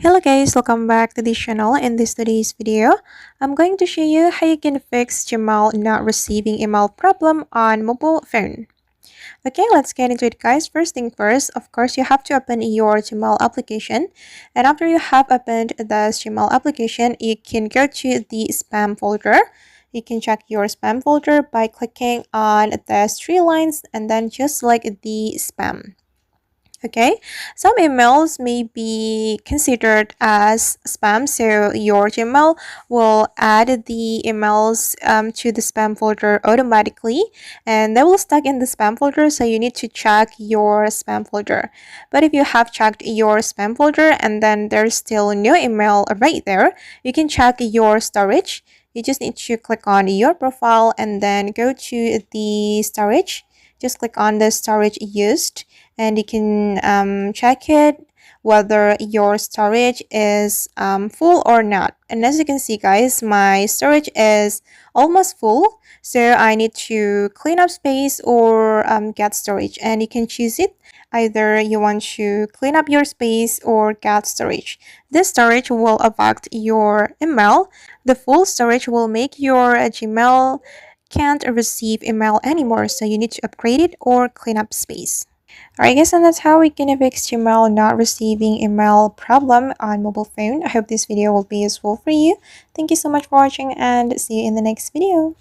Hello guys, welcome back to this channel. In today's video, I'm going to show you how you can fix Gmail not receiving email problem on mobile phone. Okay, let's get into it guys. First thing first, of course, you have to open your Gmail application. And after you have opened the Gmail application, you can go to the spam folder. You can check your spam folder by clicking on the three lines and then just select the spam. Okay, some emails may be considered as spam, so your Gmail will add the emails to the spam folder automatically, and they will stuck in the spam folder, so you need to check your spam folder. But if you have checked your spam folder and then there's still no email right there, you can check your storage. You just need to click on your profile and then go to the storage. Just click on the storage used and you can check it whether your storage is full or not. And as you can see guys, my storage is almost full, so I need to clean up space or get storage, and you can choose it. Either you want to clean up your space or get storage. This storage will affect your email. The full storage will make your Gmail can't receive email anymore, so you need to upgrade it or clean up space. Alright guys, and that's how we can fix Gmail not receiving email problem on mobile phone. I hope this video will be useful for you. Thank you so much for watching and see you in the next video.